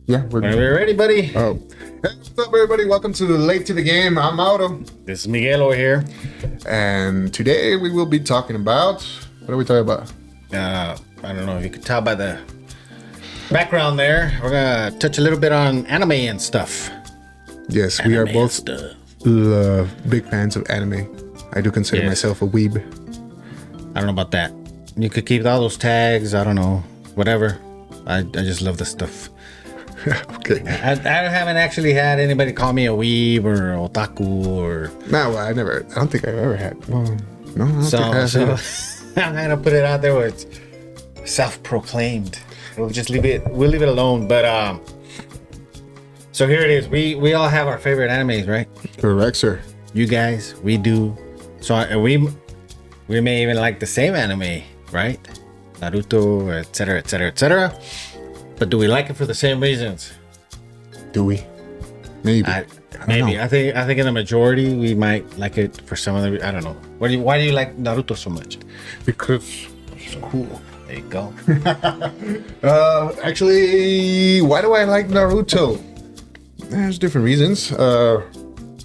Yeah, Whenever you're ready, buddy. Oh, hey, what's up, everybody? Welcome to the Late to the Game. I'm Mauro, This is Miguel over here. and today we will be talking about. What are we talking about? I don't know if you could tell by the background there. We're gonna touch a little bit on anime and stuff. Yes, we are Anime both stuff. big fans of anime. I do consider Yes. myself a weeb. I don't know about that. You could keep all those tags. I don't know. Whatever. I just love this stuff. Okay. I haven't actually had anybody call me a weeb or otaku or No, I don't think I've ever had. Well, no, I don't think I have. so I'm gonna put it out there where it's self-proclaimed. We'll leave it alone. But so here it is. We all have our favorite animes, right? Correct, sir. You guys, we do. So we may even like the same anime, right? Naruto, etc., etc., etc. But do we like it for the same reasons? Do we? Maybe. Maybe. I think in the majority we might like it for some other. I don't know. Why do you like Naruto so much? Because it's cool. There you go. Actually, why do I like Naruto? There's different reasons. I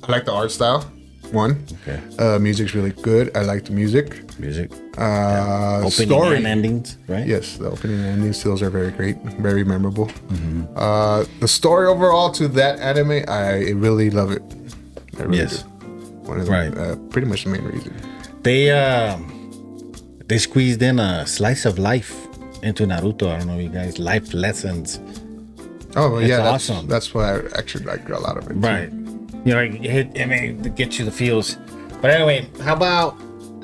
like the art style. One. Okay. Music's really good. I like the music. Music. Opening Opening and endings, right? Yes, the opening and endings, those are very great, very memorable. Mm-hmm. The story overall to that anime, I really love it. I really Yes. do. One of the, Right. Pretty much the main reason. They squeezed in a slice of life into Naruto. I don't know, you guys, life lessons. Oh, well, yeah, It's that's awesome. That's why I actually like a lot of it. too. Right. You know, it gets you the feels. But anyway, how about,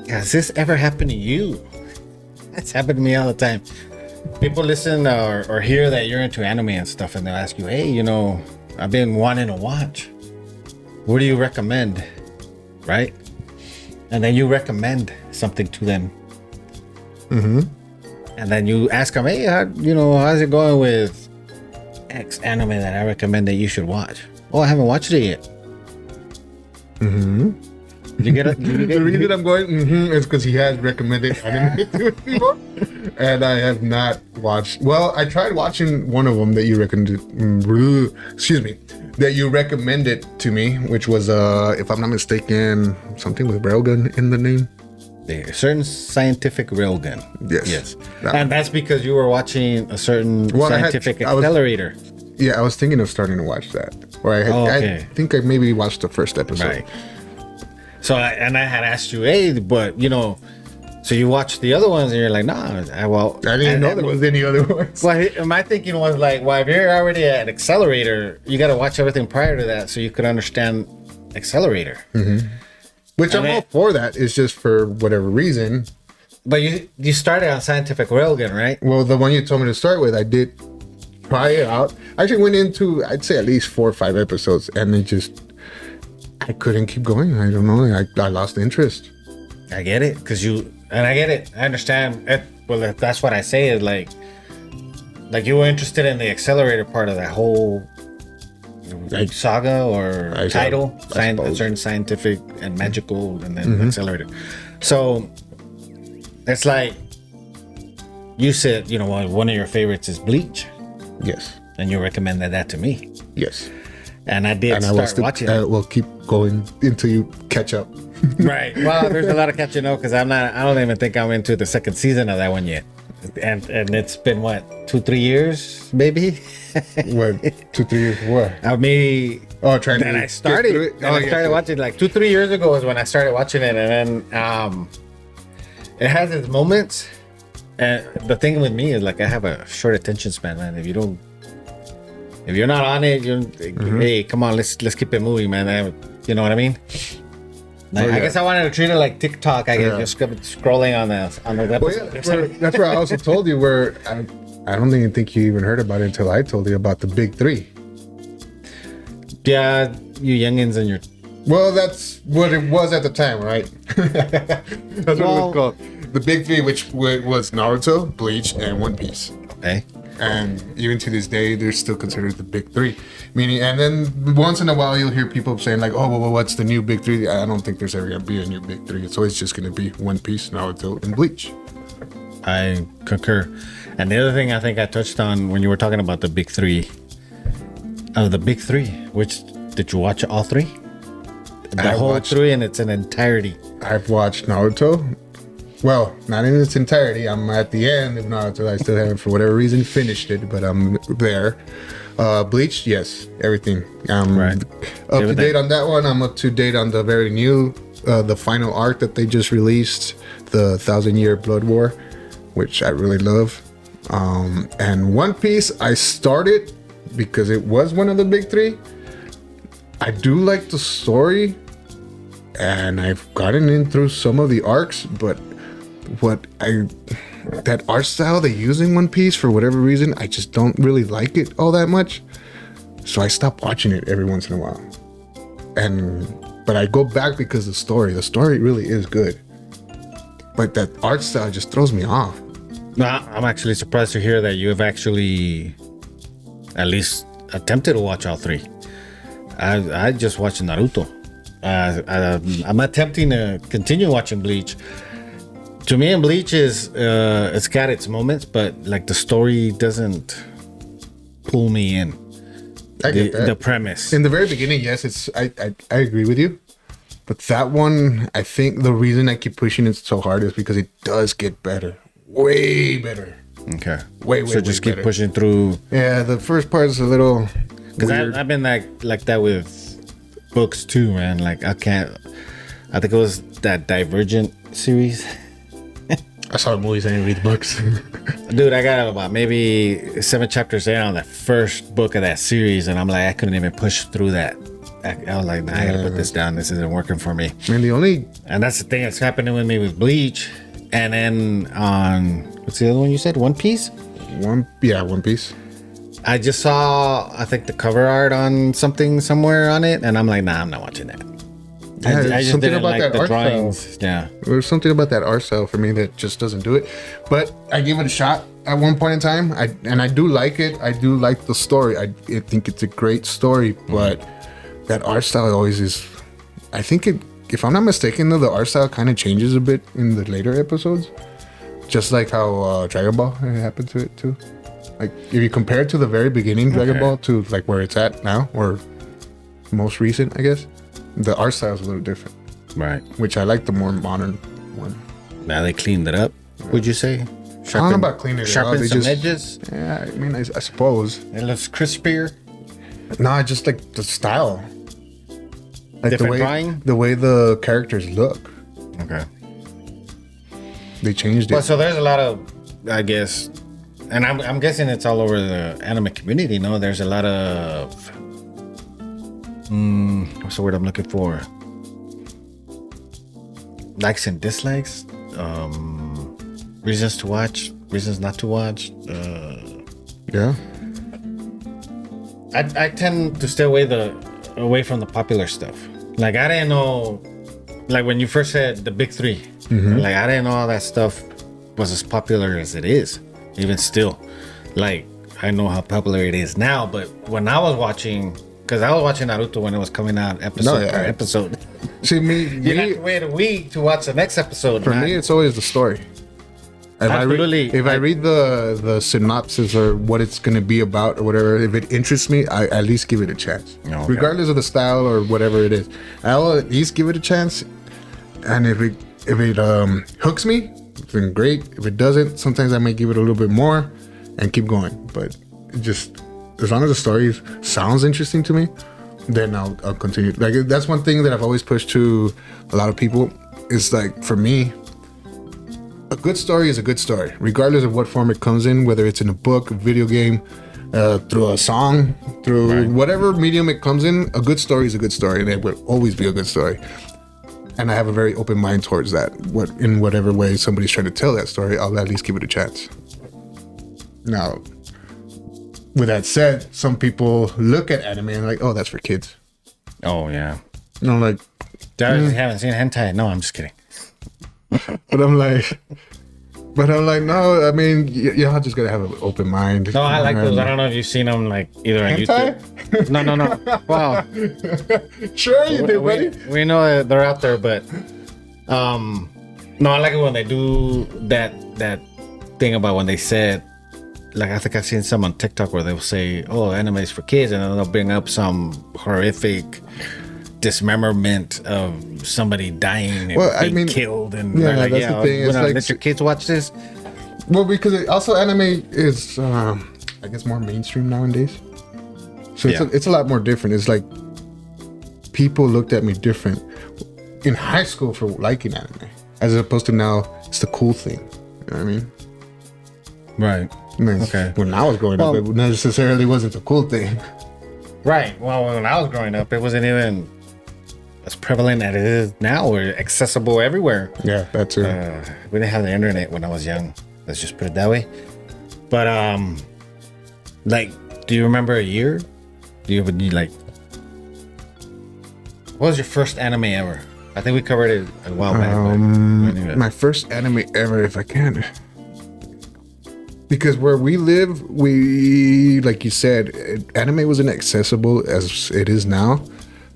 has this ever happened to you? That's happened to me all the time. People listen or hear that you're into anime and stuff, and they'll ask you, hey, I've been wanting to watch. What do you recommend? Right? And then you recommend something to them. Mm-hmm. And then you ask them, hey, how's it going with X anime that I recommend that you should watch? Oh, I haven't watched it yet. Mm-hmm. You get it? The reason I'm going is because he has recommended anime to me before, and I have not watched. Well, I tried watching one of them that you recommended. That you recommended to me, which was, if I'm not mistaken, something with railgun in the name. There, certain scientific railgun. Yes. And that's because you were watching a certain scientific accelerator. I was thinking of starting to watch that. Or I think I maybe watched the first episode. Right. So, I had asked you, hey, but so you watched the other ones, and you're like, nah. I didn't even know there was any other ones. Well, my thinking was like, well, if you're already at accelerator, you got to watch everything prior to that so you could understand accelerator. Mm-hmm. Which I'm all for that. It's just for whatever reason. But you started on scientific railgun, right? Well, the one you told me to start with, I did try it out. I actually went into, I'd say, at least 4 or 5 episodes, and I couldn't keep going. I don't know. I lost interest. I get it, I get it. I understand. Well, that's what I say is like you were interested in the accelerator part of that whole saga or title, a certain scientific and magical, and then accelerator. So it's like you said, one of your favorites is Bleach. Yes. And you recommended that to me. Yes. And I did start watching it. We'll keep going until you catch up. Right. Well, there's a lot of catching up because I don't even think I'm into the second season of that one yet. And it's been what, 2-3 years, maybe? What, 2-3 years? What? Maybe. Trying then to. I started. I started watching like 2-3 years ago is when I started watching it, and then it has its moments. And the thing with me is like I have a short attention span, man. If you're not on it, hey, come on, let's keep it moving, man. You know what I mean? I guess I wanted to treat it like TikTok. I guess just scrolling on the web. Well, that's where I also told you where I don't even think you even heard about it until I told you about the big 3. Yeah, you youngins and your. Well, that's what it was at the time, right? That's what it was called. The big 3, which was Naruto, Bleach, and One Piece. Okay. And even to this day, they're still considered the big 3. Meaning, and then once in a while, you'll hear people saying like, "Oh, well, what's the new big 3?" I don't think there's ever gonna be a new big 3. It's always just gonna be One Piece, Naruto, and Bleach. I concur. And the other thing I think I touched on when you were talking about the big 3 the big three, which did you watch all three? The I whole watched- three in its entirety. I've watched Naruto. Well, not in its entirety. I'm at the end of Naruto. I still haven't, for whatever reason, finished it, but I'm there. Bleach, yes, everything. Right. Up to date on that one. I'm up to date on the very new, the final arc that they just released, the 1,000-Year Blood War, which I really love. And One Piece, I started because it was one of the big three. I do like the story, and I've gotten in through some of the arcs, but that art style they use in One Piece, for whatever reason, I just don't really like it all that much. So I stop watching it every once in a while. But I go back because the story really is good. But that art style just throws me off. No, I'm actually surprised to hear that you have actually at least attempted to watch all three. I just watched Naruto. I'm attempting to continue watching Bleach. To me, in Bleach it's got its moments, but like the story doesn't pull me in. I get that. The premise. In the very beginning, yes, I agree with you. But that one, I think the reason I keep pushing it so hard is because it does get better. Way better. Okay. Way So just way keep better. pushing through. Yeah, the first part is a little Because weird. I've been like that with books too, man. Like I think it was that Divergent series. I saw the movies, I didn't read the books. Dude, I got about maybe 7 chapters in on the first book of that series, and I'm like, I couldn't even push through that. I was like, nah, I gotta put this down. This isn't working for me. Man, the only And that's the thing that's happening with me with Bleach. And then on, what's the other one you said? One Piece? One Piece. I just saw, I think, the cover art on somewhere on it, and I'm like, nah, I'm not watching that. Yeah, I there's just something didn't about like that the art drawings. style. Yeah. There's something about that art style for me that just doesn't do it. But I gave it a shot at one point in time. I do like it. I do like the story. I think it's a great story, but that art style always is. I think it. If I'm not mistaken, though, the art style kind of changes a bit in the later episodes. Just like how Dragon Ball happened to it too. Like if you compare it to the very beginning Dragon Ball to like where it's at now, or most recent, I guess, the art style is a little different. Right. Which I like the more modern one. Now they cleaned it up, would you say? I don't know about cleaning it up. Sharpen They some just, edges. yeah, I mean, I suppose. It looks crispier. No, just like the style. Like Different drawing? the way the characters look. Okay. They changed it. Well, so there's a lot of, I guess, and I'm guessing it's all over the anime community. No, there's a lot of, what's the word I'm looking for? Likes and dislikes, reasons to watch, reasons not to watch. Yeah. I tend to stay away from the popular stuff. Like I didn't know, like when you first said the big three, like I didn't know all that stuff was as popular as it is, even still. Like I know how popular it is now, but when I was watching, because I was watching Naruto when it was coming out episode per episode. See, You have to wait a week to watch the next episode. for me, it's always the story. If Absolutely. I read the synopsis or what it's going to be about or whatever, if it interests me, I at least give it a chance. Okay. Regardless of the style or whatever it is. I'll at least give it a chance. And if it hooks me, then great. If it doesn't, sometimes I may give it a little bit more and keep going. But it just, as long as the story sounds interesting to me, then I'll continue. Like that's one thing that I've always pushed to a lot of people. Is like, for me, a good story is a good story, regardless of what form it comes in, whether it's in a book, a video game, through a song, through whatever medium it comes in. A good story is a good story, and it will always be a good story. And I have a very open mind towards that. In whatever way somebody's trying to tell that story, I'll at least give it a chance. Now, with that said, some people look at anime and like, oh, that's for kids. Oh yeah. And I'm like, You haven't seen hentai? No, I'm just kidding. but I'm like, no, I mean, y'all just gotta have an open mind. No, I like those. I don't know if you've seen them like either on Hentai? YouTube. No. Wow. Sure you do, buddy. We know that they're out there, but no, I like it when they do that thing about when they said like I think I've seen some on TikTok where they'll say, "Oh, anime is for kids," and then they'll bring up some horrific dismemberment of somebody dying and being killed, and they're like, that's the thing. We're not let your kids watch this. Well, because also anime is, I guess, more mainstream nowadays. So it's a lot more different. It's like people looked at me different in high school for liking anime, as opposed to now it's the cool thing. You know what I mean? Right. Okay. When I was growing up, it necessarily wasn't a cool thing. Right. Well, when I was growing up, it wasn't even as prevalent as it is now, or accessible everywhere. Yeah, that's true. We didn't have the internet when I was young. Let's just put it that way. But like, do you remember a year? Do you have like? What was your first anime ever? I think we covered it a while back. My first anime ever, if I can. Because where we live, like you said, anime wasn't accessible as it is now.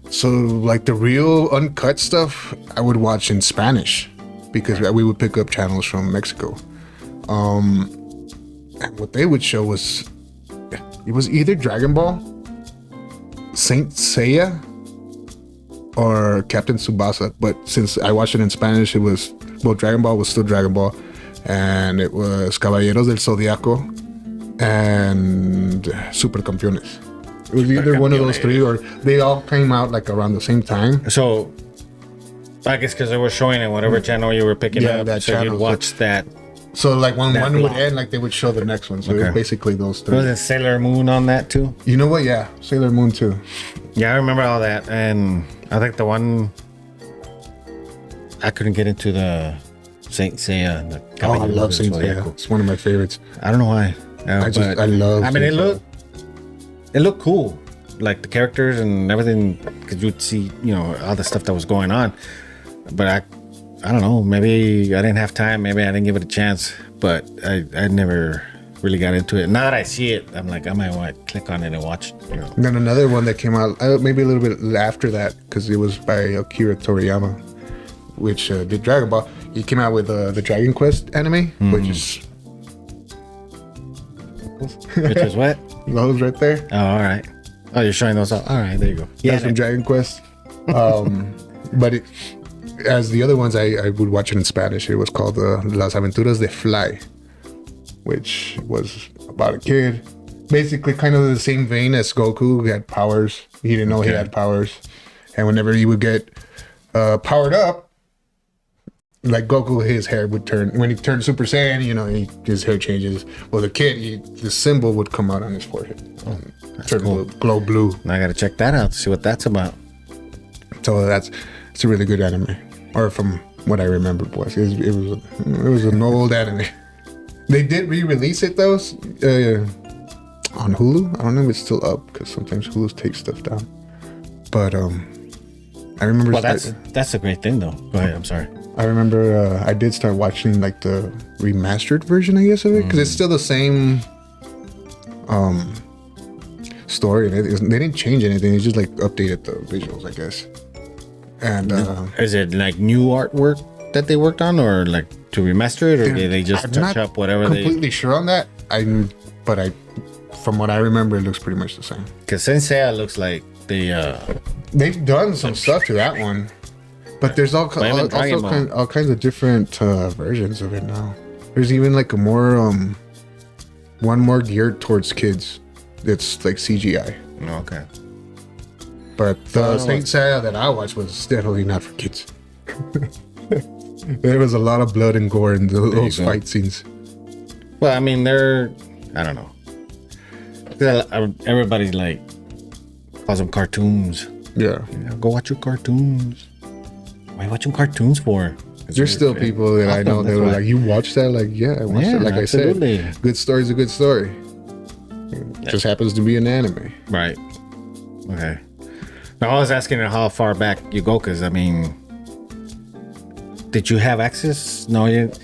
So like the real uncut stuff, I would watch in Spanish because we would pick up channels from Mexico. And what they would show was, it was either Dragon Ball, Saint Seiya, or Captain Tsubasa. But since I watched it in Spanish, it was, well, Dragon Ball was still Dragon Ball. And it was Caballeros del Zodiaco and Super Campeones. It was either one of those three, or they all came out like around the same time. So I guess because they were showing it, whatever channel you were picking up, that so channel. you'd watch that. So like when one would end, like they would show the next one. So it was basically those three. Was it Sailor Moon on that too? You know what? Yeah, Sailor Moon too. Yeah, I remember all that. And I think the one I couldn't get into the Saint Seiya. I love Saint Seiya. It's one of my favorites. I don't know why. I love. I mean, it looked cool, like the characters and everything, because you'd see, all the stuff that was going on. But I don't know. Maybe I didn't have time. Maybe I didn't give it a chance. But I never really got into it. Now that I see it, I'm like, I might want to click on it and watch it. And then another one that came out maybe a little bit after that, because it was by Akira Toriyama, which did Dragon Ball. He came out with the Dragon Quest anime, which is... Which is what? Those right there. Oh, all right. Oh, you're showing those off. All right, there you go. Yeah, from Dragon Quest. But as the other ones, I would watch it in Spanish. It was called Las Aventuras de Fly, which was about a kid. Basically kind of the same vein as Goku. He had powers. He didn't know he had powers. And whenever he would get powered up, like Goku, his hair would turn. When he turned Super Saiyan, his hair changes. Well, the kid, the symbol would come out on his forehead. Turn cool. Glow blue. I gotta check that out to see what that's about. So it's a really good anime. Or from what I remember, boys, it was an old anime. They did re-release it though on Hulu. I don't know if it's still up because sometimes Hulu takes stuff down. But I remember. Well, that's a great thing though. Go ahead. I'm sorry. I remember I did start watching like the remastered version, I guess, of it, because it's still the same story, and they didn't change anything. They just like updated the visuals, I guess. And is it like new artwork that they worked on, or like to remaster it, or did they just touch up whatever? I'm completely sure on that. From what I remember, it looks pretty much the same. Because Sensei looks like they've done some stuff to that one. But there's all kinds of different versions of it now. There's even like one more geared towards kids. It's like CGI. Okay. But the Saint Seiya that I watched was definitely not for kids. There was a lot of blood and gore in those fight scenes. Well, I mean, I don't know. Everybody like calls them cartoons. Yeah. Go watch your cartoons. What are you watching cartoons for? There's still people that I know that were like, you watch that? Like, yeah, I watched it. Like absolutely. I said, good story's a good story. It just happens to be an anime. Right. Okay. Now, I was asking how far back you go, because, I mean, did you have access? No, you didn't.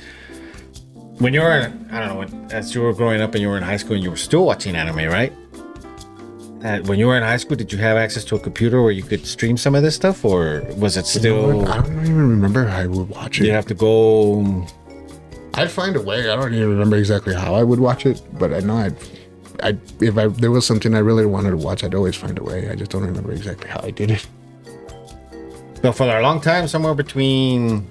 When you were, I don't know, as you were growing up and you were in high school and you were still watching anime, right? When you were in high school, did you have access to a computer where you could stream some of this stuff, or was it still? I don't even remember how I would watch it. You have to go. I'd find a way. I don't even remember exactly how I would watch it, but I know if there was something I really wanted to watch, I'd always find a way. I just don't remember exactly how I did it. So for a long time, somewhere between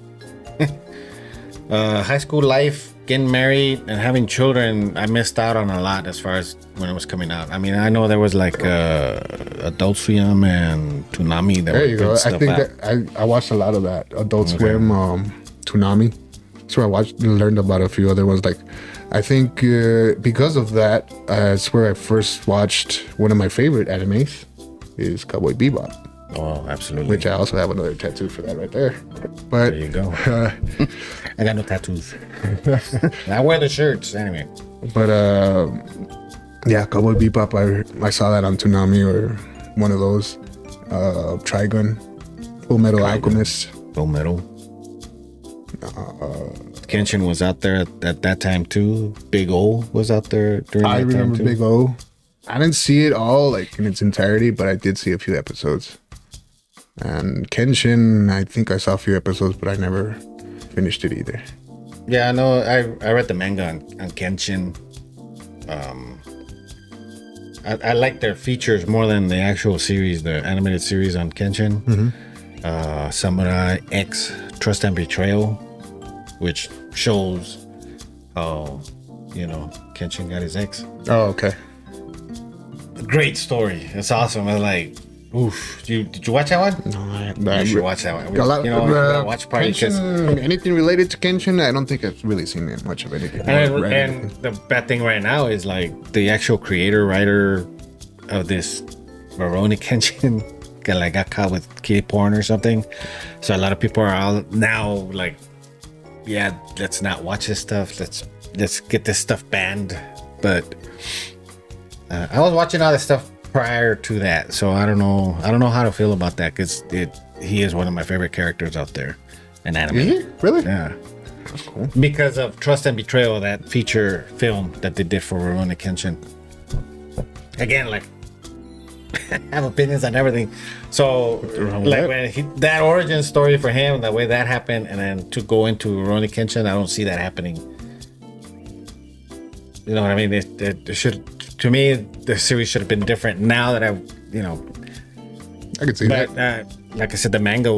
high school life, getting married, and having children, I missed out on a lot as far as when it was coming out. I mean, I know there was like Adult Swim and Toonami. There you go. I think that I watched a lot of that. Adult Swim, Toonami. So I learned about a few other ones. Like, I think because of that, it's where I first watched one of my favorite animes is Cowboy Bebop. Oh, absolutely. Which I also have another tattoo for that right there. But there you go. I got no tattoos. I wear the shirts anyway. But yeah, Cowboy Bebop. I saw that on Toonami or one of those. Trigun, Full Metal Alchemist. Full Metal. Kenshin was out there at that time too. Big O was out there during that time too. I remember Big O. I didn't see it all like in its entirety, but I did see a few episodes. And Kenshin, I think I saw a few episodes, but I never finished it either. Yeah, I know. I read the manga on Kenshin. I like their features more than the actual series, the animated series on Kenshin. Mm-hmm. Samurai X Trust and Betrayal, which shows how, Kenshin got his ex. Oh, okay. Great story. It's awesome. It's like, oof. Did you watch that one? No, you should watch that one. Watch party. Kenshin, anything related to Kenshin, I don't think I've really seen much of anything. And the bad thing right now is like the actual writer of this Rurouni Kenshin got caught with kiddie porn or something. So a lot of people are all now like, yeah, let's not watch this stuff. Let's get this stuff banned. But I was watching all this stuff prior to that, so I don't know how to feel about that because he is one of my favorite characters out there in anime. Is he? Really? Yeah. That's cool. Because of Trust and Betrayal, that feature film that they did for Rurouni Kenshin. Again, like, I have opinions on everything. So, like, when that origin story for him, the way that happened, and then to go into Rurouni Kenshin, I don't see that happening. You know what I mean? It should. To me, the series should have been different. Now that I could see that. Like I said, the manga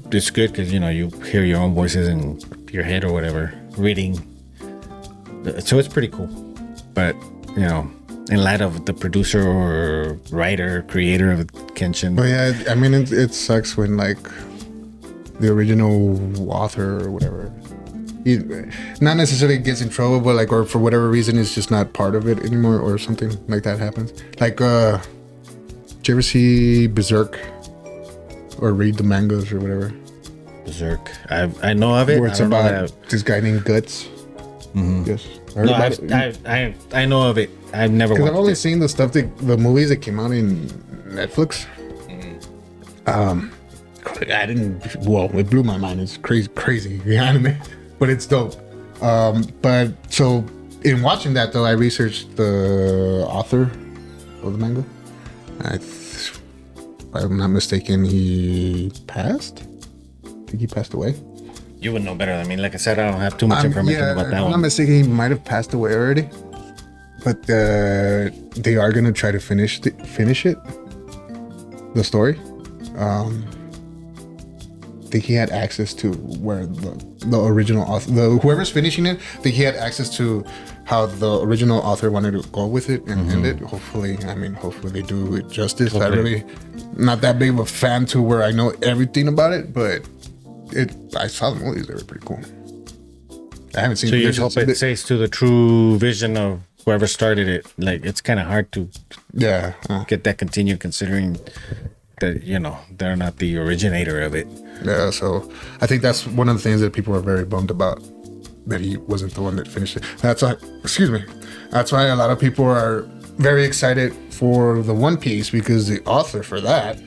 it's good because you hear your own voices in your head or whatever reading. So it's pretty cool. But in light of the producer or writer, creator of Kenshin. Well, yeah, I mean it sucks when like the original author or whatever. He not necessarily gets in trouble, but like, or for whatever reason, is just not part of it anymore, or something like that happens. Like, did you ever see Berserk or read the mangas or whatever? Berserk, I know of it. Where it's about this guy named Guts. Mm-hmm. Yes, I know of it. I've never. Because I've only seen the movies that came out in Netflix. Mm-hmm. I didn't. Well, it blew my mind. It's crazy the anime. But it's dope. But so in watching that though, I researched the author of the manga. If I'm not mistaken, he passed. I think he passed away. You would know better. I mean, like I said, I don't have too much information about that one. If I'm not mistaken, he might have passed away already. But they are gonna try to finish it. The story. I think he had access to where the original author, whoever's finishing it, I think he had access to how the original author wanted to go with it and end it. Hopefully they do it justice. I'm really not that big of a fan to where I know everything about it, but I saw the movies; they were pretty cool. I haven't seen. So you hope it stays to the true vision of whoever started it. Like it's kind of hard to get that continued, considering that they're not the originator of it. Yeah, so I think that's one of the things that people are very bummed about, that he wasn't the one that finished it. That's why a lot of people are very excited for the One Piece, because the author for that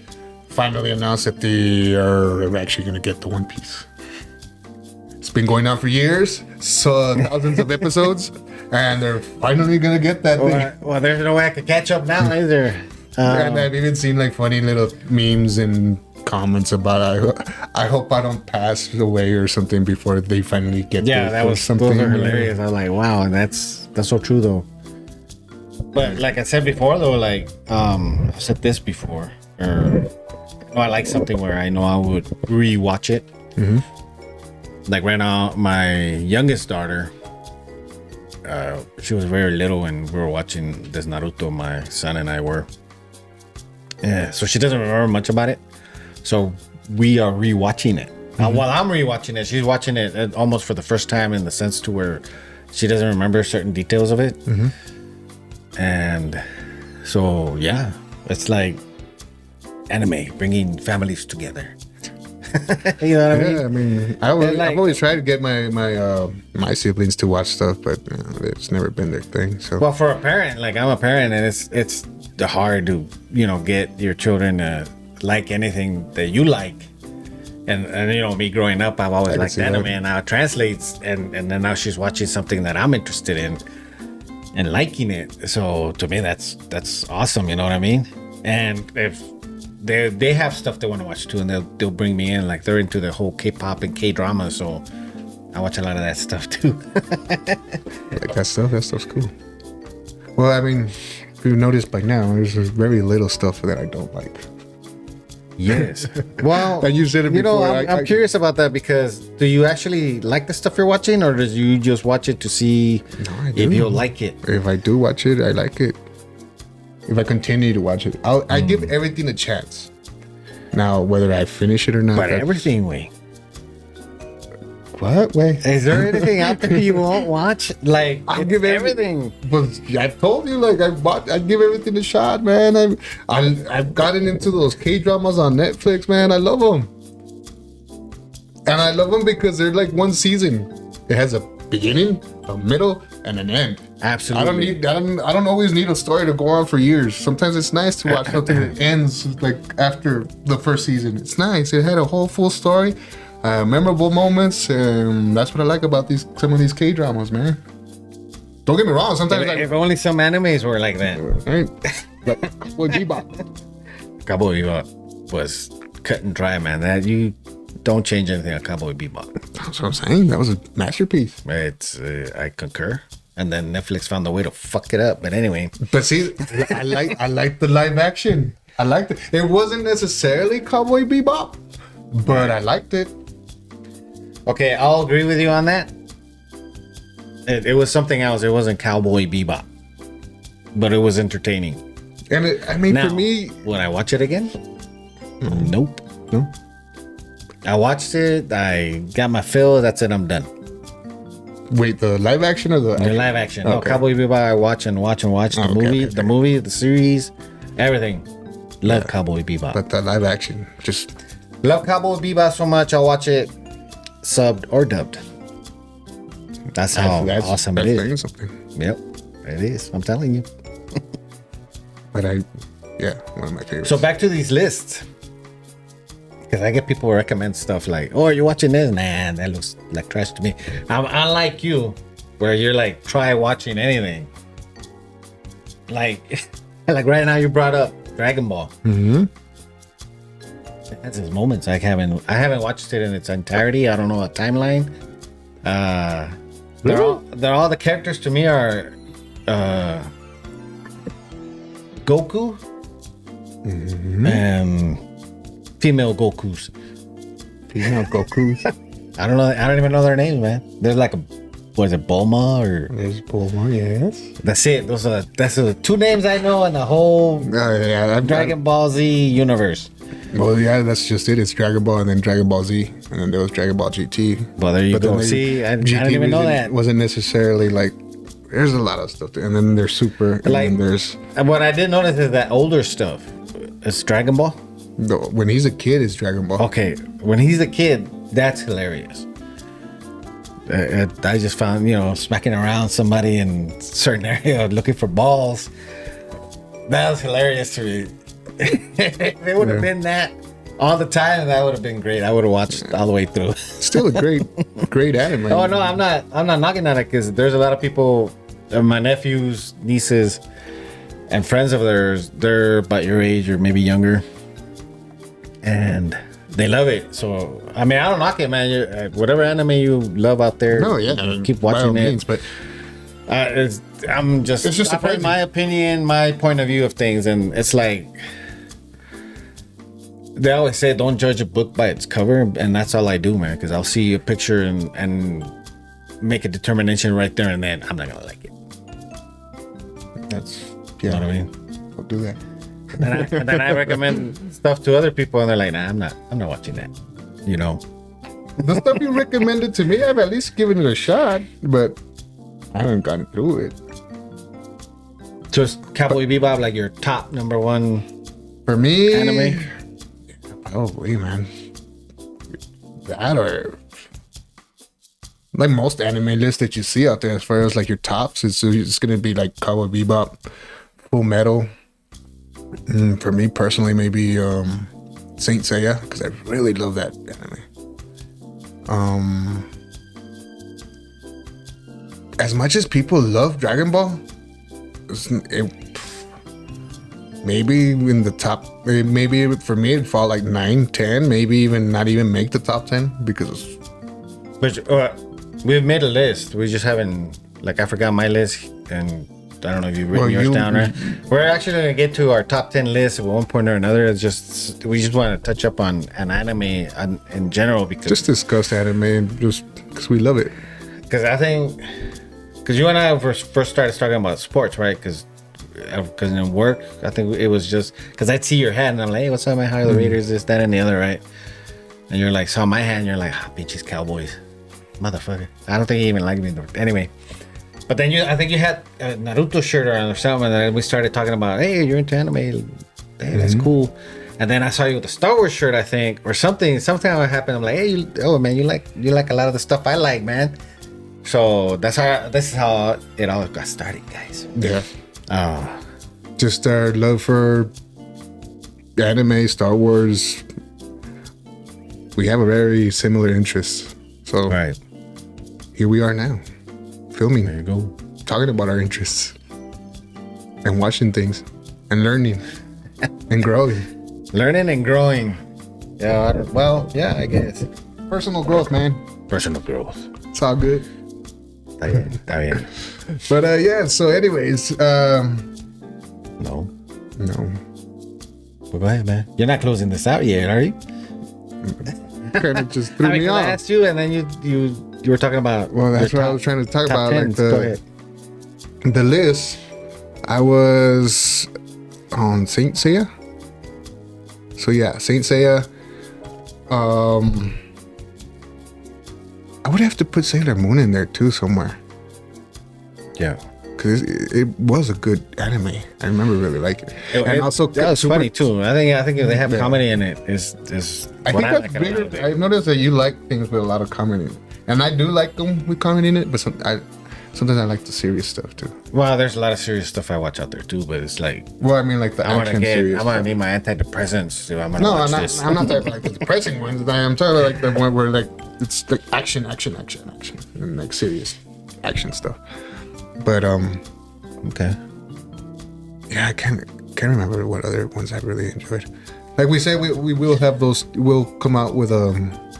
finally announced that they are actually going to get the One Piece. It's been going on for years, so thousands of episodes, and they're finally going to get that thing. Well, there's no way I could catch up now either. And I've even seen like funny little memes and comments about I hope I don't pass away or something before they finally get Yeah, there. those are hilarious. I was like, wow, and that's so true though. But like I said before though, like I've said this before, or I like something where I know I would rewatch it. Mm-hmm. Like right now, my youngest daughter, she was very little and we were watching this Naruto, my son and I were. Yeah, so she doesn't remember much about it. So we are rewatching it. While I'm rewatching it, she's watching it almost for the first time in the sense to where she doesn't remember certain details of it. Mm-hmm. And so, yeah, it's like anime bringing families together. You know what I mean? Yeah, I mean, I've always tried to get my siblings to watch stuff, but it's never been their thing. So, well, for a parent, like I'm a parent, and it's hard to get your children to like anything that you like. And me growing up, I've always liked anime, and now it translates, and then now she's watching something that I'm interested in and liking it. So to me, that's awesome. You know what I mean? And if they have stuff they want to watch too, and they'll bring me in, like they're into the whole K-pop and K-drama, so I watch a lot of that stuff too. Like that stuff's cool. Well, I mean, if you've noticed by now, there's very little stuff that I don't like. Yes. Well, and you said it before. I'm curious about that, because do you actually like the stuff you're watching, or do you just watch it to see if you'll like it? If I do watch it, I like it. If I continue to watch it, I give everything a chance. Now, whether I finish it or not. But everything, way. What way? Is there anything out there you won't watch? Like, I give everything. But I've told you, like I give everything a shot, man. I've gotten into those K-dramas on Netflix, man. I love them, and I love them because they're like one season. It has a beginning, a middle, and an end. Absolutely. I don't always need a story to go on for years. Sometimes it's nice to watch something that ends like after the first season. It's nice. It had a whole full story, memorable moments, and that's what I like about some of these K-dramas, man. Don't get me wrong. Sometimes if only some animes were like that. Right? Like Cowboy Bebop. Cowboy Bebop was cut and dry, man. That you don't change anything on Cowboy Bebop. That's what I'm saying. That was a masterpiece. It's I concur. And then Netflix found a way to fuck it up. But anyway. But see, I like the live action. I liked it. It wasn't necessarily Cowboy Bebop, but I liked it. Okay, I'll agree with you on that. It was something else. It wasn't Cowboy Bebop, but it was entertaining. And now, for me, would I watch it again? Nope. No. I watched it. I got my fill. That's it. I'm done. Wait, the live action or the live action? Okay. No, Cowboy Bebop. I watch and watch. The movie, the series, everything. Love Cowboy Bebop. But the live action, just love Cowboy Bebop so much. I'll watch it subbed or dubbed. That's how awesome it is. Yep, it is. I'm telling you. But one of my favorites. So back to these lists. Because I get people who recommend stuff like, oh, you're watching this? Nah, that looks like trash to me. I'm unlike you, where you're like, try watching anything. Like right now you brought up Dragon Ball. Mm-hmm. It has its moments. I haven't watched it in its entirety. I don't know a timeline. They're all the characters to me are Goku and female Gokus. Female Gokus. I don't know. I don't even know their names, man. There's like was it Bulma or? There's Bulma, yes. That's it. That's the two names I know in the whole Dragon Ball Z universe. Well, yeah, that's just it. It's Dragon Ball and then Dragon Ball Z, and then there was Dragon Ball GT. Well, there you go. See, I didn't even know that. Wasn't necessarily like. There's a lot of stuff there, and then there's Super, and then there's. What I did notice is that older stuff. It's Dragon Ball. No, when he's a kid, it's Dragon Ball. Okay, when he's a kid, that's hilarious. I just found, smacking around somebody in a certain area looking for balls. That was hilarious to me. If it would have been that all the time, that would have been great. I would have watched all the way through. Still a great anime. Oh no, I'm not knocking at it, because there's a lot of people, my nephews, nieces, and friends of theirs. They're about your age or maybe younger. and they love it. So I mean, I don't knock it, man. Whatever anime you love out there, keep watching it. Means, but it's just my opinion, my point of view of things, and it's like they always say, don't judge a book by its cover, and that's all I do, man. Because I'll see a picture and make a determination right there and then. I'm not gonna like it. That's you know what I mean. I'll do that. And then I recommend stuff to other people, and they're like, "Nah, I'm not watching that." You know, the stuff you recommended to me, I've at least given it a shot, but I haven't gotten through it. Just Cowboy Bebop, like your top number one for me anime. Probably, man. That or like most anime lists that you see out there, as far as like your tops, it's gonna be like Cowboy Bebop, Full Metal. For me personally, maybe Saint Seiya, because I really love that anime. As much as people love Dragon Ball, maybe in the top, maybe for me it'd fall like 9, 10, maybe even not even make the top 10 because. But we've made a list. We just haven't, like, I forgot my list, and I don't know if you've written yours down, right? We're actually going to get to our top 10 list at one point or another. It's just, we just want to touch up on an anime in general because. Just discuss anime and just because we love it. Because I think, because you and I first started talking about sports, right? Because in work, I think it was just, because I'd see your hat and I'm like, hey, what's up, man? How are the Raiders? This, that, and the other, right? And you're like, saw my hat and you're like, bitches, Cowboys. Motherfucker. I don't think he even liked me. Anyway. But then I think you had a Naruto shirt on or something, and then we started talking about, hey, you're into anime. Hey, that's cool. And then I saw you with a Star Wars shirt, I think, or something. Something happened. I'm like, hey, man, you like a lot of the stuff I like, man. So this is how it all got started, guys. Yeah. Just our love for anime, Star Wars. We have a very similar interests. So right. Here we are now. Filming. There you go. Talking about our interests. And watching things. And learning. And growing. Learning and growing. Yeah, yeah, I guess. Personal growth, man. Personal growth. It's all good. Está bien. But yeah, so anyways, No. Well, go ahead, man. You're not closing this out yet, are you? Kind of just threw me off. I asked you, and then you were talking about. Well, that's what I was trying to talk about. Tens. Like the list. I was on Saint Seiya. So yeah, Saint Seiya. I would have to put Sailor Moon in there too somewhere. Yeah. Because it was a good anime. I remember really liking it. And also, that was funny too. I think if they have comedy in it, is I think that's bigger. I've noticed that you like things with a lot of comedy, and I do like them with comedy in it. But sometimes I like the serious stuff too. Well, there's a lot of serious stuff I watch out there too. But it's like, well, I mean, like the action serious. I'm gonna need my antidepressants. So I'm this. I'm not talking like the depressing ones. I'm talking about like the one where like it's like action, and like serious action stuff. But okay. Yeah, I can't remember what other ones I really enjoyed. Like we say, we will have those. We'll come out with our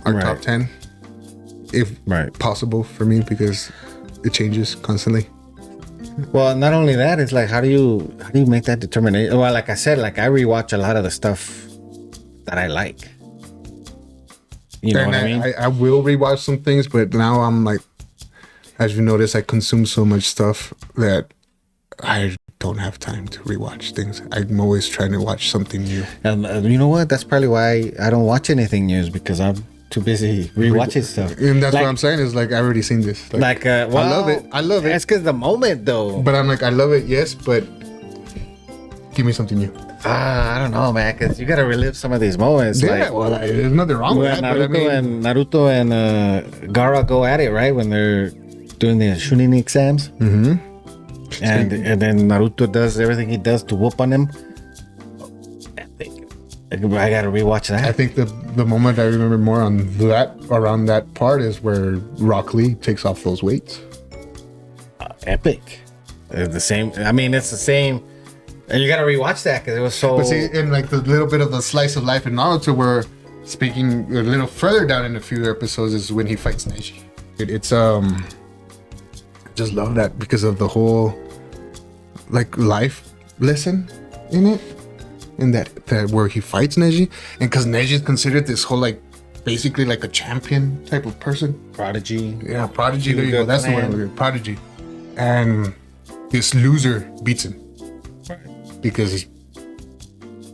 top 10, if possible for me, because it changes constantly. Well, not only that, it's like how do you make that determination? Well, like I said, like I rewatch a lot of the stuff that I like. You know what I mean? I will rewatch some things, but now I'm like, as you notice, I consume so much stuff that I don't have time to rewatch things. I'm always trying to watch something new. And you know what? That's probably why I don't watch anything new, is because I'm too busy rewatching stuff. And that's what I'm saying is like, I already seen this. Well, I love it. It's because the moment though. But I'm like, I love it, yes, but give me something new. I don't know, man, because you gotta relive some of these moments. Yeah, well, there's nothing wrong with that. Naruto and Gaara go at it, right, when they're doing the Chunin exams. Mm-hmm. And then Naruto does everything he does to whoop on him. I gotta rewatch that. I think the moment I remember more around that part is where Rock Lee takes off those weights. Epic. The same. I mean, it's the same. And you gotta rewatch that because it was so. But see, in like the little bit of the slice of life in Naruto, where speaking a little further down in a few episodes is when he fights Neji. It's I just love that because of the whole like life lesson in it, in that where he fights Neji, and because Neji is considered this whole like basically like a champion type of person. Prodigy. Yeah, prodigy. There you go. That's the word. Prodigy. And this loser beats him because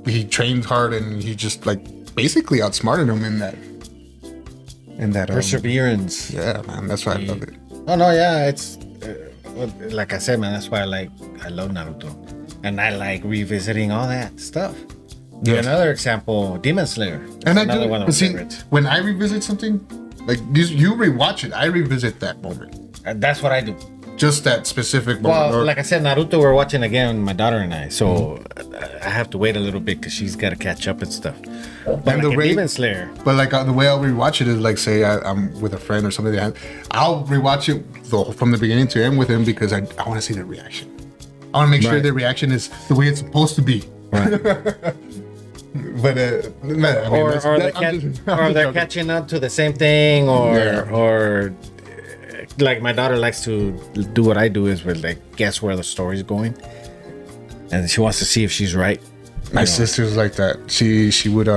he trained hard and he just like basically outsmarted him in that perseverance. Yeah, man, that's why I love it. Oh no, yeah, it's like I said, man. That's why I love Naruto, and I like revisiting all that stuff. Yeah. Another example, Demon Slayer. And I do. But see, when I revisit something, like you rewatch it, I revisit that moment. That's what I do. Just that specific moment. Well, like I said, Naruto we're watching again, my daughter and I. So I have to wait a little bit because she's got to catch up and stuff. But and like Demon Slayer. But like the way I'll rewatch it is like, say I'm with a friend or something. I'll rewatch it from the beginning to end with him because I want to see the reaction. I want to make sure the reaction is the way it's supposed to be. Right. But man, I mean, or they're catching up to the same thing, or like my daughter likes to do what I do is with like guess where the story's going, and she wants to see if she's right. My sister's like that. She would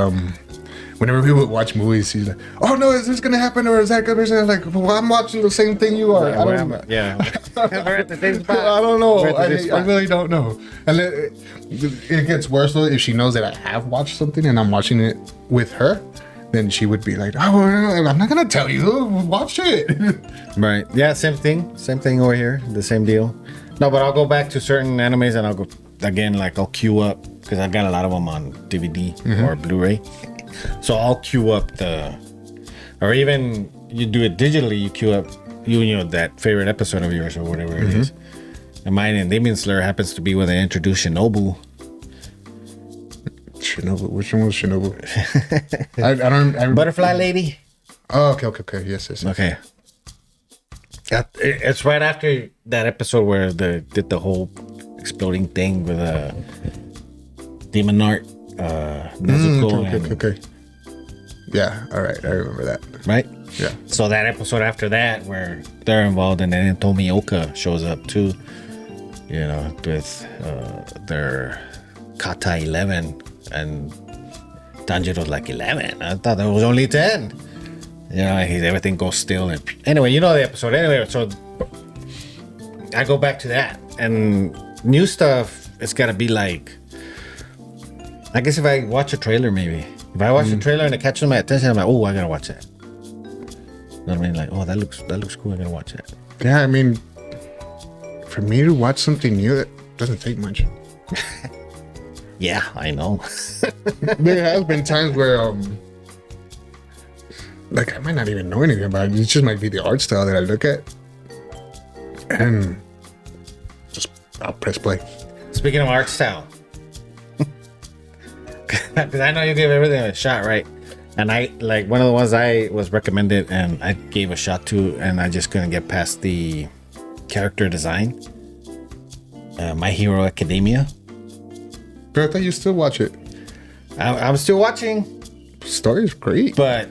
whenever we would watch movies, she's like, "Oh no, is this gonna happen or is that gonna happen?" I'm like, "Well, I'm watching the same thing you are." Yeah, we're at the same spot. I don't know. I really don't know. And it gets worse though if she knows that I have watched something and I'm watching it with her. Then she would be like, "Oh, I'm not gonna tell you. Watch it." Right. Yeah. Same thing over here. The same deal. No, but I'll go back to certain animes and I'll go again. Like I'll queue up because I've got a lot of them on DVD or Blu-ray. So I'll queue up or even you do it digitally. You queue up, you know that favorite episode of yours or whatever it is. And mine in Demon Slayer happens to be when they introduce Shinobu. Shinobu, which one was Shinobu? I don't. Butterfly Lady. Oh, okay. Yes. Okay. It's right after that episode where they did the whole exploding thing with Demon Art. Nezuko okay. Yeah, all right. I remember that. Right? Yeah. So that episode after that where they're involved and then Tomioka shows up too, you know, with their Kata 11 and Tanjiro's like 11. I thought there was only 10. You know, everything goes still. And anyway, you know the episode. Anyway, so I go back to that. And new stuff, it's got to be like, I guess if I watch a trailer, maybe. If I watch a trailer and it catches my attention, I'm like, oh, I gotta watch that. You know what I mean? Like, oh, that looks cool. I gotta watch that. Yeah, I mean, for me to watch something new, that doesn't take much. Yeah, I know. There has been times where, like, I might not even know anything about it. It just might be the art style that I look at, and I'll press play. Speaking of art style. Because I know you give everything a shot, right? And I like one of the ones I was recommended and I gave a shot to, and I just couldn't get past the character design. My Hero Academia. But I thought you still watch it. I'm still watching. Story's great, but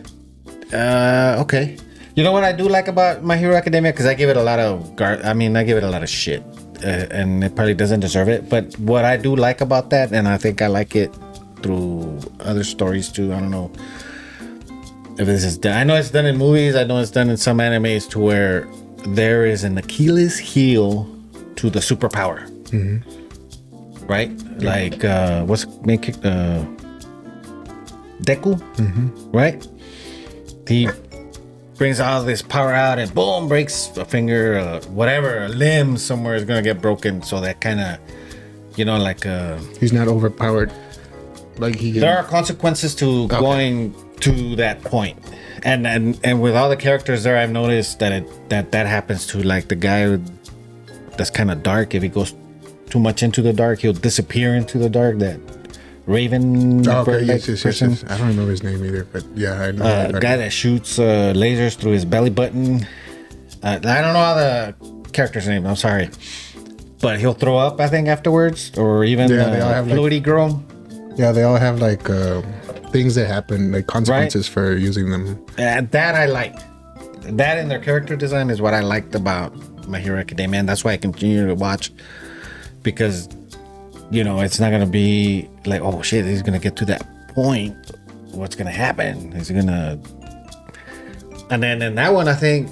okay. You know what I do like about My Hero Academia? Because I give it a lot of I give it a lot of shit, and it probably doesn't deserve it. But what I do like about that, and I think I like it through other stories too. I don't know if this is done. I know it's done in movies. I know it's done in some animes to where there is an Achilles heel to the superpower. Right? Like what's main Deku? Right? He brings all this power out and boom, breaks a finger, whatever, a limb somewhere is gonna get broken. So that kind of, you know, like he's not overpowered. Like there are consequences to going to that point, and with all the characters there, I've noticed that that happens to like the guy that's kind of dark. If he goes too much into the dark, he'll disappear into the dark. That Raven. Yes. I don't remember his name either, but yeah, I know. The guy that shoots lasers through his belly button. I don't know all the characters' names. I'm sorry, but he'll throw up, I think, afterwards, or even Yeah, they all have, like- floaty girl. Yeah, they all have like things that happen, like consequences for using them. And that I like. That in their character design is what I liked about My Hero Academia, and that's why I continue to watch, because it's not gonna be like, oh shit, he's gonna get to that point. What's gonna happen? Is he gonna? And then in that one, I think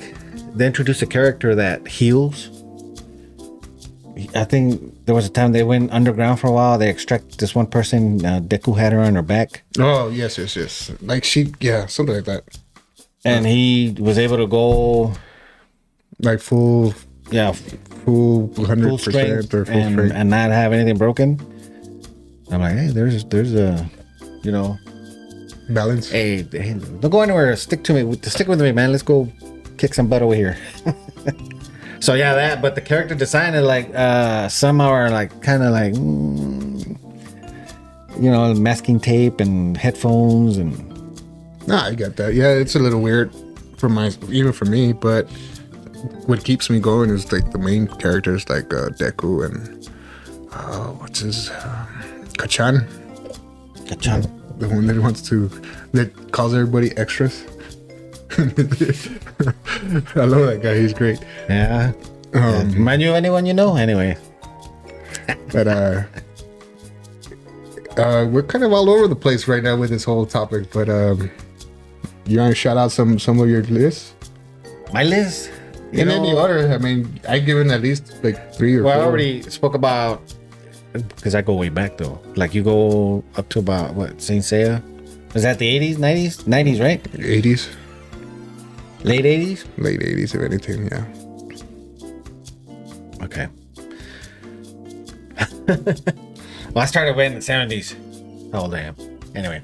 they introduced a character that heals. I think there was a time they went underground for a while. They extract this one person. Deku had her on her back. Oh, yes. Like something like that. And he was able to go like full 100% full strength or full strength. and not have anything broken. I'm like, hey, there's a, balance. Hey, don't go anywhere. Stick with me, man. Let's go kick some butt over here. So yeah, but the character design is like, some are like kind of like, masking tape and headphones and. Nah, I get that. Yeah, it's a little weird even for me, but what keeps me going is like the main characters like Deku and what's his Kachan. The one that calls everybody extras. I love that guy. He's great. Yeah. Remind you of anyone you know? Anyway. But we're kind of all over the place right now with this whole topic. But you want to shout out some of your lists? My list? In any order. I mean, I've given at least like 3 or 4. I already spoke about, because I go way back though. Like you go up to about what, Saint Seiya? Was that the 80s, 90s? 90s, right? 80s. Late 80s? Late 80s, if anything, yeah. Okay. Well, I started way in the 70s. How old I am. Anyway.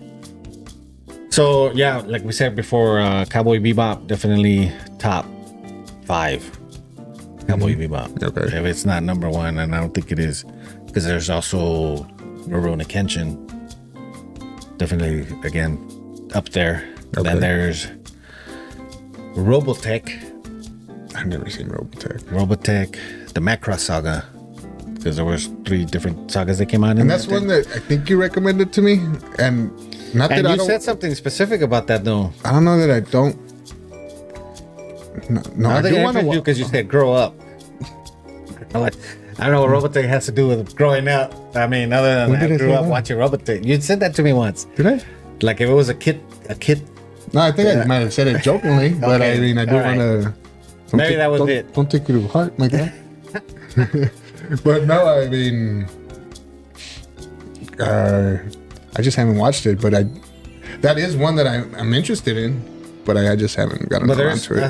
So, yeah, like we said before, Cowboy Bebop, definitely top 5. Cowboy Bebop. Okay. If it's not number 1, and I don't think it is, because there's also Rurouni Kenshin. Definitely, again, up there. Okay. Then there's Robotech. I've never seen Robotech. The Macross Saga, because there was 3 different sagas that came out. And that's one that I think you recommended to me, and not that I you don't. said something specific about that though. I don't know that I don't. No, I do want to because you said grow up. I'm like, I don't know what Robotech has to do with growing up. I mean, other than I grew up watching Robotech. You said that to me once. Did I? Like if it was a kid. No, I think I might have said it jokingly, but I mean, I do want to. Maybe that was it. Don't take it to heart, my guy. But no, I mean, I just haven't watched it, but that is one that I'm interested in, but I just haven't gotten around to it. I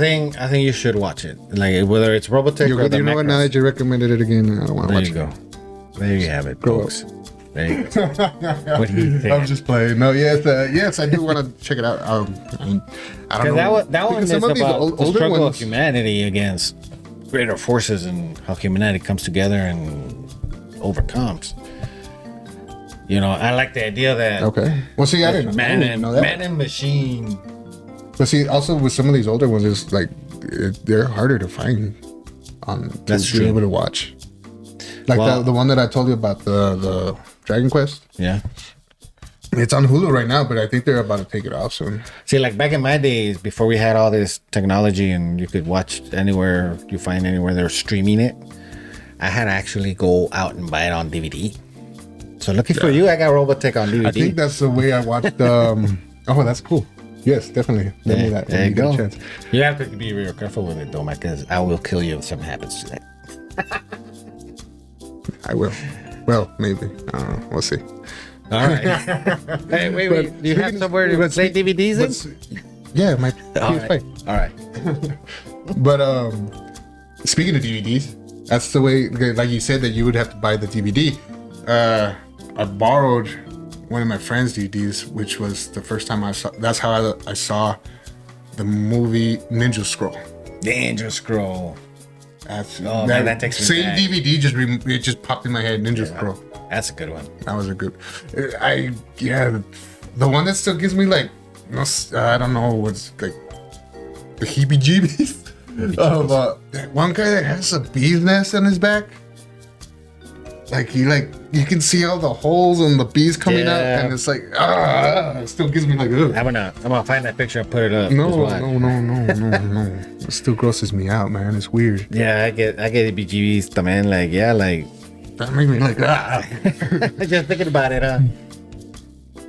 think you should watch it. Like whether it's Robotech or the you know what? Now that you recommended it again, I don't want to watch it. There you go. There you have it, folks. There you go. What do you think? I'm just playing. No, yes, I do want to check it out. I don't know. That one is about the struggle of humanity against greater forces and how humanity comes together and overcomes. I like the idea that. Okay. Well, see, I didn't know that. Man and machine. But see, also with some of these older ones, it's like they're harder to find That's to be able to watch. Like the one that I told you about, the Dragon Quest. Yeah. It's on Hulu right now, but I think they're about to take it off soon. See, like back in my days, before we had all this technology and you could watch anywhere you find anywhere they're streaming it, I had to actually go out and buy it on DVD. So lucky for you, I got Robotech on DVD. I think that's the way I watched. Oh, that's cool. Yes, definitely. Let me that. There you go. You have to be real careful with it, though, because I will kill you if something happens to that. I will. Well, maybe. I don't know. We'll see. All right. Hey, wait. Do you have somewhere to play DVDs in? Yeah, my PS5. All right. But speaking of DVDs, that's the way. Like you said, that you would have to buy the DVD. I borrowed one of my friend's DVDs, which was the first time I saw. That's how I saw the movie Ninja Scroll. That takes me same back. DVD it just popped in my head. Ninja Scroll. That's a good one. That was a good. The one that still gives me like, I don't know, what's like the heebie-jeebies of that one guy that has a bee's nest on his back. like you can see all the holes and the bees coming out, and it's like it still gives me like ugh. I'm gonna find that picture and put it up. No. It still grosses me out, man. It's weird. Yeah, I get BGBs, man. Like That made me like just thinking about it,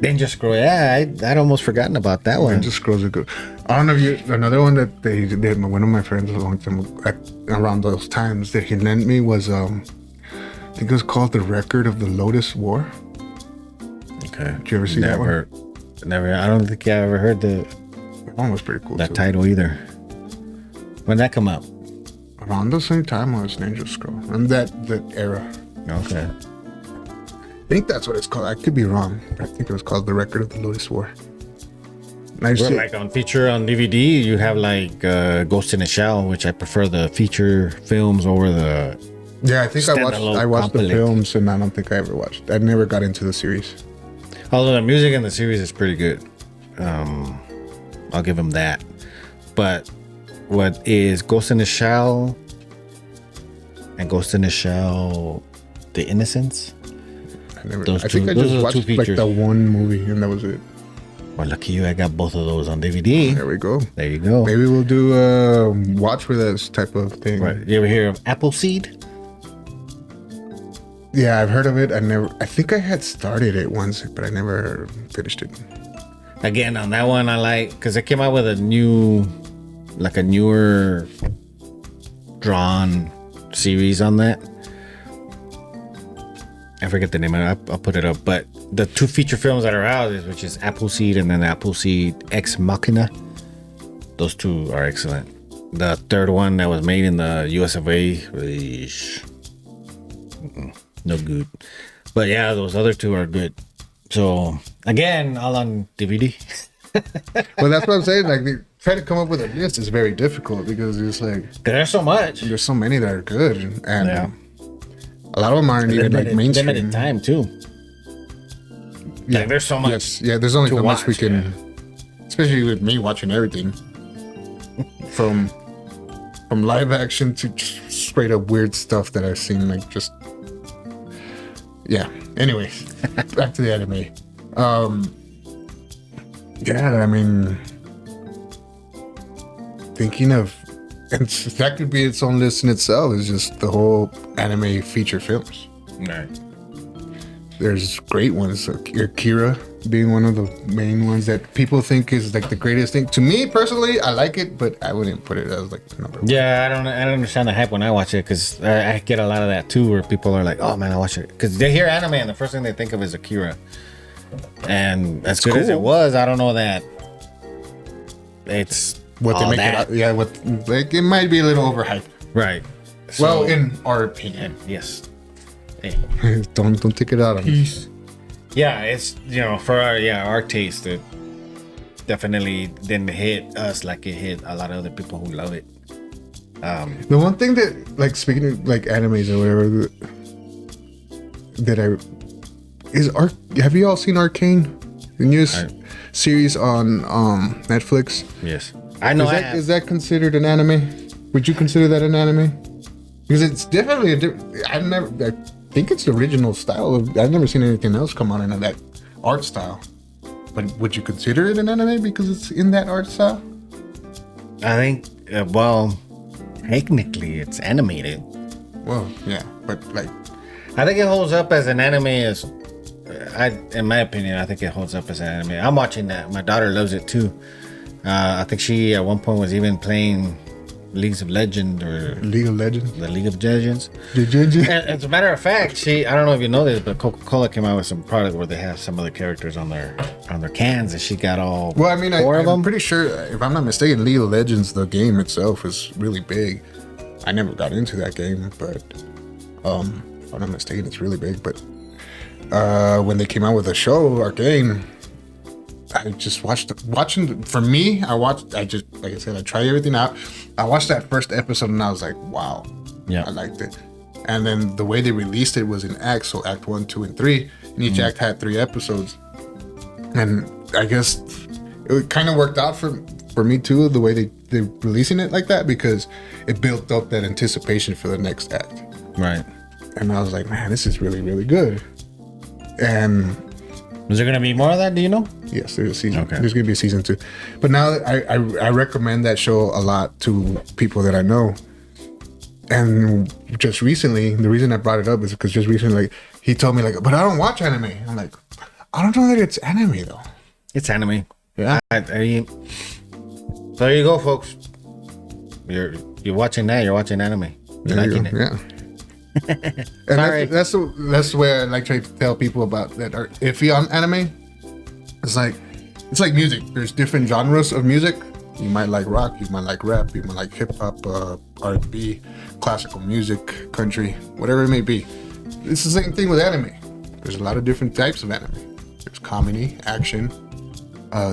Danger Scroll. Yeah, I'd almost forgotten about that one. Danger Scrolls are good. I don't know if you another one that they one of my friends a long time around those times that he lent me was I think it was called The Record of the Lotus War. Okay. Did you ever see that one? Never. I don't think I ever heard that one was pretty cool. That title either. When did that come out? Around the same time as Danger Scroll and that era. Okay. I think that's what it's called. I could be wrong, but I think it was called The Record of the Lotus War. Like on feature on DVD, you have like Ghost in the Shell, which I prefer the feature films over the. Yeah, I think I watched the films, and I don't think I ever watched. I never got into the series. Although the music in the series is pretty good, I'll give them that. But what is Ghost in the Shell and Ghost in the Shell, The Innocence? I think I just watched like the one movie, and that was it. Well, lucky you, I got both of those on DVD. There we go. There you go. Maybe we'll do a watch with us type of thing. Right. You ever hear of Appleseed? Yeah, I've heard of it. I think I had started it once, but I never finished it. Again, on that one, I like, because it came out with a newer drawn series on that. I forget the name of it. I'll put it up. But the two feature films that are out, which is Appleseed and then Appleseed Ex Machina, those two are excellent. The third one that was made in the US of A, no good. But yeah, those other two are good. So again, all on DVD. Well, that's what I'm saying. Like, trying to come up with a list is very difficult because it's like there's so much. There's so many that are good, and a lot of them aren't even like mainstream. Limited time too. Yeah, like, there's so much. Yes, yeah. There's only so much we can, especially with me watching everything from live action to just straight up weird stuff that I've seen. Like just Anyways, back to the anime. I mean, thinking of, and that could be its own list in itself, is just the whole anime feature films. Right. There's great ones, Akira being one of the main ones that people think is like the greatest thing. To me personally, I like it, but I wouldn't put it as like the number one. Yeah, I don't understand the hype when I watch it, because I get a lot of that too, where people are like, "Oh man, I watch it," because they hear anime and the first thing they think of is Akira. And as good as it was, I don't know that it's what they make that. it. Yeah, it might be a little overhyped. Right. So, well, in our opinion, yes. Hey. don't take it out on us. Yeah, it's for our taste, it definitely didn't hit us like it hit a lot of other people who love it. The one thing that, like, speaking of like animes or whatever, have you all seen Arcane? The newest series on Netflix? Yes. I know. Is that considered an anime? Would you consider that an anime? Because it's definitely I think it's the original style. I've never seen anything else come out in that art style. But would you consider it an anime because it's in that art style? I think, technically it's animated. Well, yeah, but like, I think it holds up as an anime. In my opinion, I think it holds up as an anime. I'm watching that. My daughter loves it too. I think she at one point was even playing League of Legends. The League of Legends. And as a matter of fact, I don't know if you know this, but Coca-Cola came out with some product where they have some of the characters on their cans, and she got all well, I mean, four of them. I'm pretty sure, if I'm not mistaken, League of Legends, the game itself, is really big. I never got into that game, but if I'm not mistaken, it's really big. But when they came out with the show Arcane, I just watching. For me, I just, like I said, I tried everything out. I watched that first episode and I was like, wow, I liked it. And then the way they released it was in acts, so Act 1, 2, and 3, and each act had 3 episodes. And I guess it kind of worked out for me too, the way they're releasing it like that, because it built up that anticipation for the next act. Right. and I was like, man, this is really, really good. And is there gonna be more of that? Do you know? yes, there's a season. Okay. There's gonna be a season 2. But now I recommend that show a lot to people that I know. And just recently, the reason I brought it up is because just recently, like, he told me, like, but I don't watch anime. I'm like, I don't know that it's anime though. It's anime. Yeah. So there you go, folks. You're watching that. You're watching anime. You're liking it. Yeah. And that's where I like try to tell people about that are iffy on anime. It's like music. There's different genres of music. You might like rock, you might like rap, you might like hip hop, R&B, classical music, country, whatever it may be. It's the same thing with anime. There's a lot of different types of anime. There's comedy, action,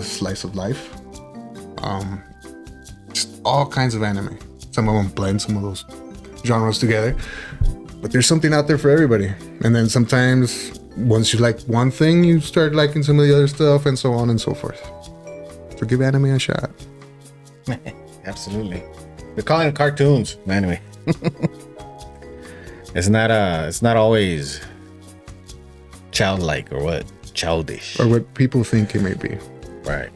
slice of life, just all kinds of anime. Some of them blend some of those genres together. But there's something out there for everybody. And then sometimes once you like one thing, you start liking some of the other stuff and so on and so forth. So give anime a shot. Absolutely. We're calling it cartoons. Anyway. It's not always childlike or what? Childish. Or what people think it may be. Right.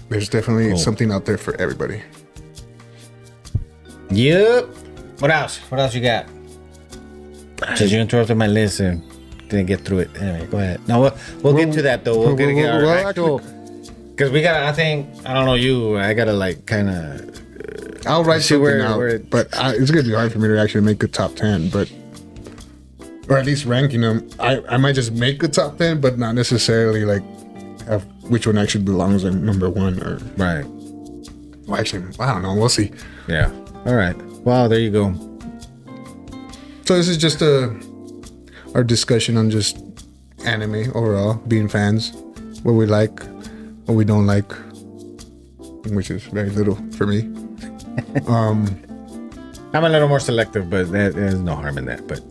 There's definitely something out there for everybody. Yep. What else? What else you got? Since you interrupted my list and didn't get through it. Anyway, go ahead. No, we'll get to that though. We're gonna get our actual. Because we gotta. I don't know you. I gotta like kind of. I'll write something out, but it's gonna be hard for me to actually make a top 10. But or at least ranking them. I might just make a top 10, but not necessarily like have which one actually belongs in number 1 or right. Well, actually, I don't know. We'll see. Yeah. All right. Well, there you go. So this is just our discussion on just anime overall, being fans, what we like, what we don't like, which is very little for me. I'm a little more selective, but there's no harm in that. But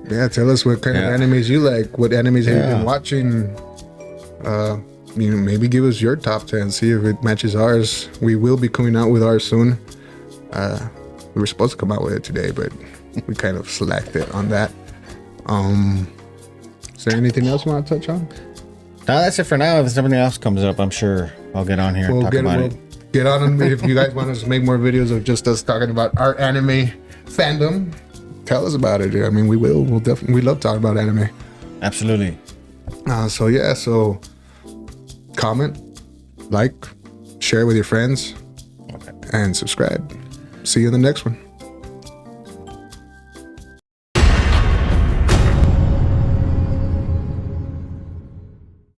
yeah, tell us what kind of animes you like. What animes have you been watching? Maybe give us your top 10. See if it matches ours. We will be coming out with ours soon. We were supposed to come out with it today, but we kind of slacked it on that. Is there anything else you want to touch on? No, that's it for now. If something else comes up, I'm sure I'll get on here and talk about it. Get on them. If you guys want us to make more videos of just us talking about our anime fandom, tell us about it. I mean, we will. We'll definitely. We love talking about anime. Absolutely. So comment, like, share with your friends, and subscribe. See you in the next one.